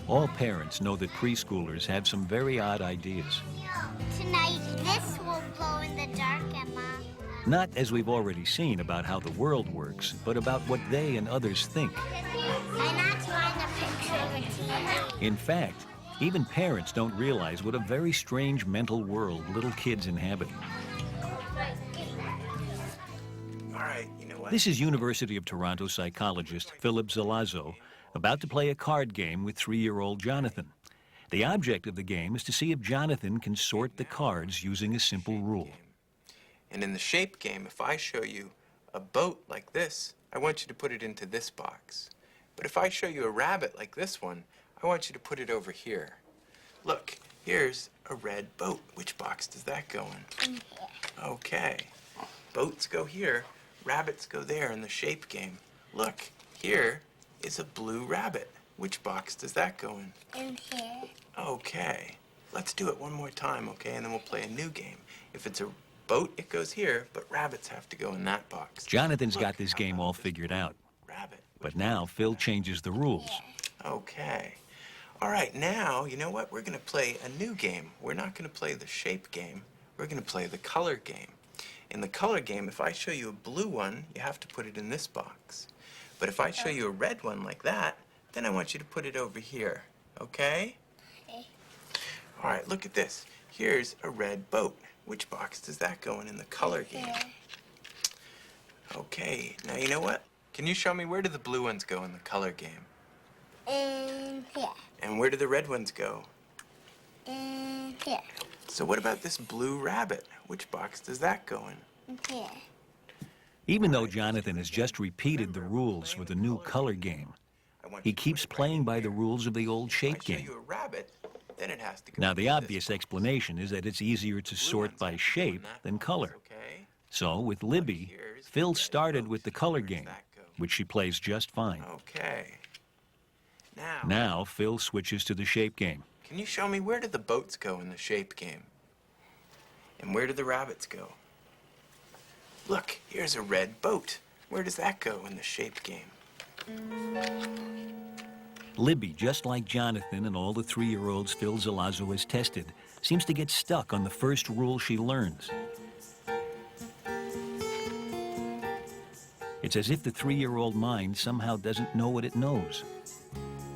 All parents know that preschoolers have some very odd ideas. Tonight, this will glow in the dark, Emma. Not, as we've already seen, about how the world works, but about what they and others think. I'm not drawing a picture of a TV. In fact, even parents don't realize what a very strange mental world little kids inhabit. All right, you know what? This is University of Toronto psychologist Philip Zalazzo about to play a card game with 3-year-old Jonathan. The object of the game is to see if Jonathan can sort the cards using a simple rule. And in the shape game, if I show you a boat like this, I want you to put it into this box. But if I show you a rabbit like this one, I want you to put it over here. Look, here's a red boat. Which box does that go in? Okay. Boats go here, rabbits go there in the shape game. Look, here is a blue rabbit. Which box does that go in? In here. Okay. Let's do it one more time, okay? And then we'll play a new game. If it's a boat, it goes here, but rabbits have to go in that box. Jonathan's got this game all figured out. Rabbit. But now Phil changes the rules. Okay. All right, now, you know what? We're going to play a new game. We're not going to play the shape game. We're going to play the color game. In the color game, if I show you a blue one, you have to put it in this box. But if I show you a red one like that, then I want you to put it over here, okay? Okay. All right, look at this. Here's a red boat. Which box does that go in the color game? Okay, now you know what? Can you show me where do the blue ones go in the color game? In here. And where do the red ones go? In here. So what about this blue rabbit? Which box does that go in? In here. Even though Jonathan has just repeated the rules with the new color game, he keeps playing by the rules of the old shape game. You a rabbit, then it has to go Now, the into obvious this. explanation is that it's easier to sort by shape than color. Okay. So, with Libby, Phil started with the color game, which she plays just fine. Okay. Now, Phil switches to the shape game. Can you show me where do the boats go in the shape game? And where do the rabbits go? Look, here's a red boat. Where does that go in the shape game? Libby, just like Jonathan and all the 3-year-olds Phil Zalazzo has tested, seems to get stuck on the first rule she learns. It's as if the 3-year-old mind somehow doesn't know what it knows.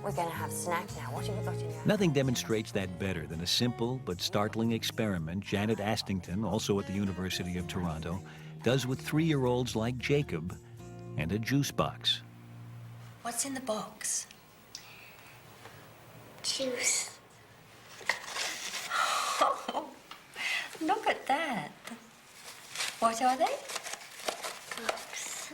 We're gonna have snack now. What have you got in your... Nothing demonstrates that better than a simple but startling experiment Janet Astington, also at the University of Toronto, does with 3-year-olds like Jacob and a juice box. What's in the box? Juice. Oh, look at that. What are they? Books.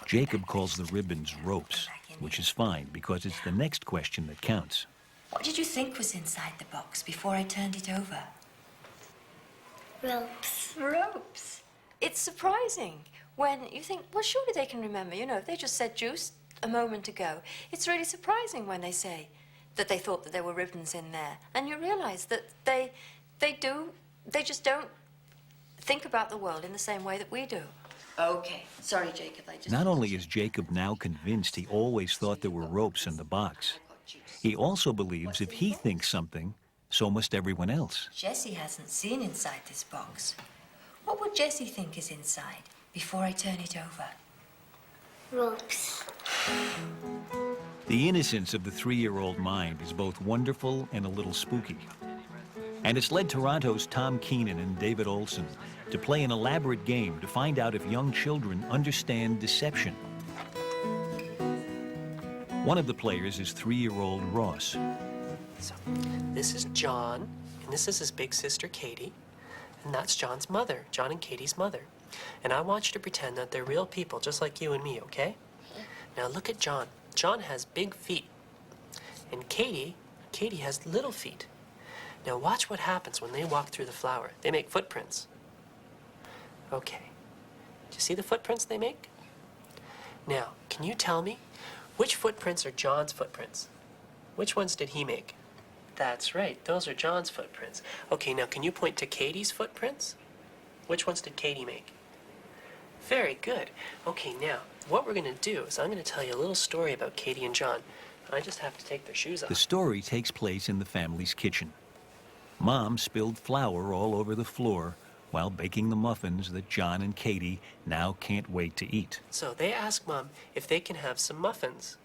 Jacob calls the ribbons ropes, which is fine because it's the next question that counts. What did you think was inside the box before I turned it over? Ropes. Ropes. It's surprising when you think, well, surely they can remember. You know, if they just said juice a moment ago, it's really surprising when they say that they thought that there were ribbons in there. And you realize that they just don't think about the world in the same way that we do. Okay. Sorry, Jacob. Not only is Jacob now convinced he always thought there were ropes in the box, he also believes if he thinks something, so must everyone else. Jessie hasn't seen inside this box. What would Jessie think is inside before I turn it over? Ropes. The innocence of the 3-year-old mind is both wonderful and a little spooky. And it's led Toronto's Tom Keenan and David Olson to play an elaborate game to find out if young children understand deception. One of the players is 3-year-old Ross. So, this is John, and this is his big sister, Katie, and that's John's mother, John and Katie's mother. And I want you to pretend that they're real people, just like you and me, okay? Now look at John. John has big feet, and Katie has little feet. Now watch what happens when they walk through the flower. They make footprints. Okay. Do you see the footprints they make? Now, can you tell me which footprints are John's footprints? Which ones did he make? That's right, those are John's footprints. Okay, now can you point to Katie's footprints? Which ones did Katie make? Very good. Okay, now, what we're gonna do is I'm gonna tell you a little story about Katie and John. I just have to take their shoes off. The story takes place in the family's kitchen. Mom spilled flour all over the floor while baking the muffins that John and Katie now can't wait to eat. So they ask Mom if they can have some muffins.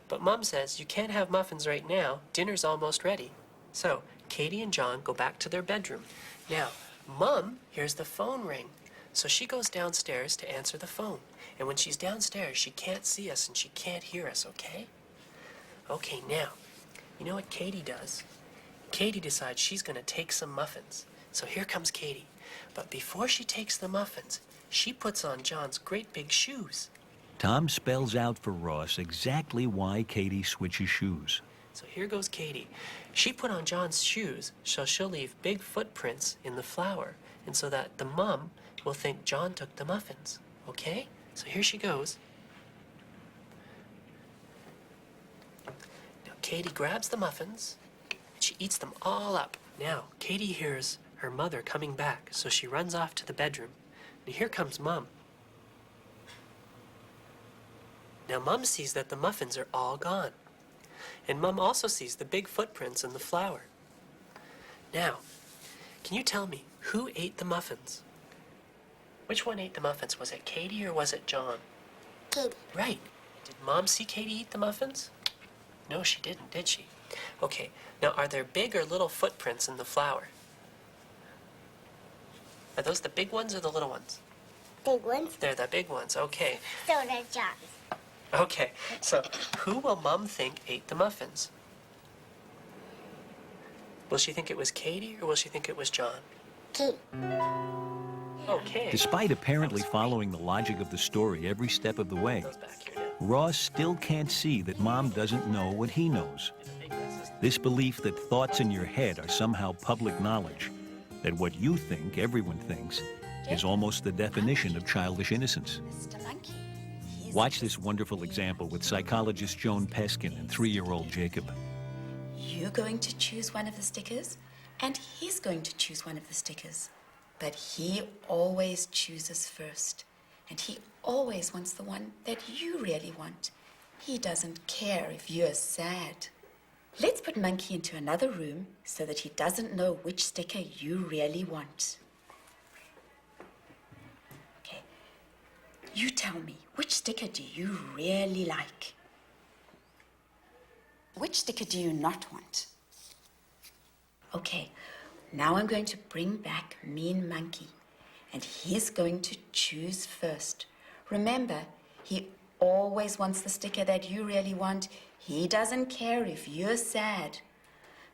But Mom says, you can't have muffins right now. Dinner's almost ready. So Katie and John go back to their bedroom. Now, Mom hears the phone ring. So she goes downstairs to answer the phone. And when she's downstairs, she can't see us and she can't hear us, okay? Okay, now, you know what Katie does? Katie decides she's going to take some muffins. So here comes Katie. But before she takes the muffins, she puts on John's great big shoes. Tom spells out for Ross exactly why Katie switches shoes. So here goes Katie. She put on John's shoes so she'll leave big footprints in the flour, and so that the mom will think John took the muffins. Okay? So here she goes. Now Katie grabs the muffins and she eats them all up. Now Katie hears her mother coming back, so she runs off to the bedroom. And here comes Mom. Now Mom sees that the muffins are all gone. And Mom also sees the big footprints in the flour. Now, can you tell me who ate the muffins? Which one ate the muffins? Was it Katie or was it John? Katie. Right. Did Mom see Katie eat the muffins? No, she didn't, did she? Okay, now are there big or little footprints in the flour? Are those the big ones or the little ones? Big ones. They're the big ones, okay. So does John. Okay, so who will Mom think ate the muffins? Will she think it was Katie or will she think it was John? Katie. Okay. Despite apparently following the logic of the story every step of the way, Those back here now. Ross still can't see that Mom doesn't know what he knows. This belief that thoughts in your head are somehow public knowledge, that what you think everyone thinks, is almost the definition of childish innocence. Mr. Monkey. Watch this wonderful example with psychologist Joan Peskin and 3-year-old Jacob. You're going to choose one of the stickers, and he's going to choose one of the stickers. But he always chooses first, and he always wants the one that you really want. He doesn't care if you're sad. Let's put Monkey into another room so that he doesn't know which sticker you really want. Okay, you tell me, which sticker do you really like? Which sticker do you not want? Okay, now I'm going to bring back Mean Monkey, and he's going to choose first. Remember, he always wants the sticker that you really want. He doesn't care if you're sad.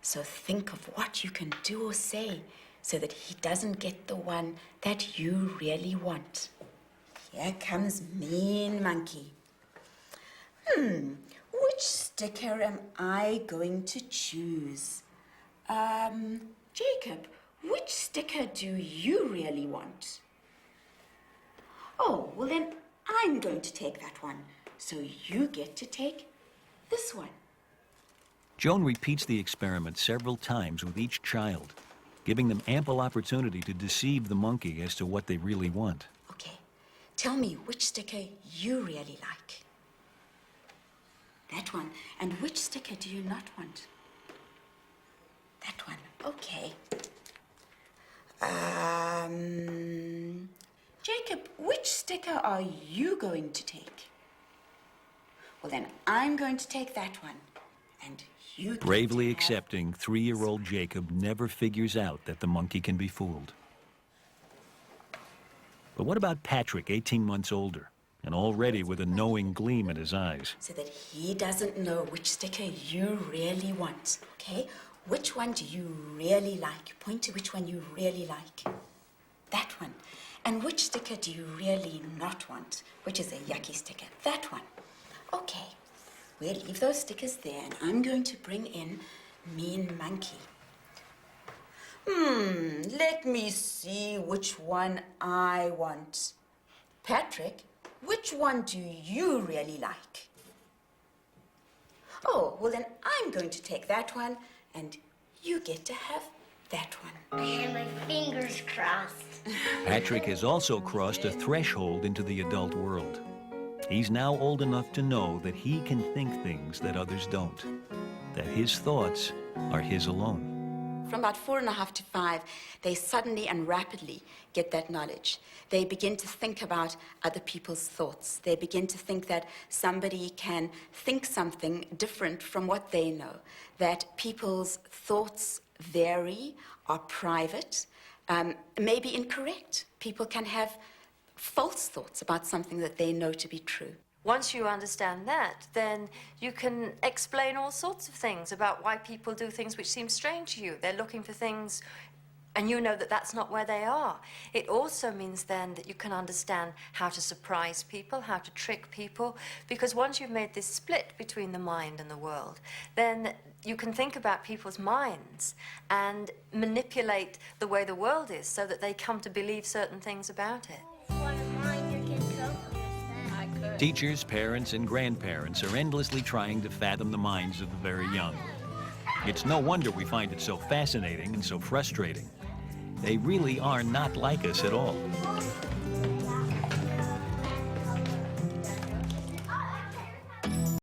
So think of what you can do or say so that he doesn't get the one that you really want. Here comes Mean Monkey. Which sticker am I going to choose? Jacob, which sticker do you really want? Oh, well then I'm going to take that one. So you get to take this one. Joan repeats the experiment several times with each child, giving them ample opportunity to deceive the monkey as to what they really want. Okay, tell me which sticker you really like. That one. And which sticker do you not want? That one. Okay. Jacob, which sticker are you going to take? Well, then I'm going to take that one. And you get Bravely to have- accepting, 3-year-old Jacob never figures out that the monkey can be fooled. But what about Patrick, 18 months older, and already with a knowing gleam in his eyes? So that he doesn't know which sticker you really want, okay? Which one do you really like? Point to which one you really like. That one. And which sticker do you really not want? Which is a yucky sticker? That one. Okay. We'll leave those stickers there, and I'm going to bring in Mean Monkey. Let me see which one I want. Patrick, which one do you really like? Oh, well then I'm going to take that one, and you get to have that one. I had my fingers crossed. Patrick has also crossed a threshold into the adult world. He's now old enough to know that he can think things that others don't, that his thoughts are his alone. From about 4.5 to 5, they suddenly and rapidly get that knowledge. They begin to think about other people's thoughts. They begin to think that somebody can think something different from what they know, that people's thoughts vary, are private, may be incorrect. People can have false thoughts about something that they know to be true. Once you understand that, then you can explain all sorts of things about why people do things which seem strange to you. They're looking for things, and you know that that's not where they are. It also means then that you can understand how to surprise people, how to trick people, because once you've made this split between the mind and the world, then you can think about people's minds and manipulate the way the world is so that they come to believe certain things about it. Teachers, parents, and grandparents are endlessly trying to fathom the minds of the very young. It's no wonder we find it so fascinating and so frustrating. They really are not like us at all.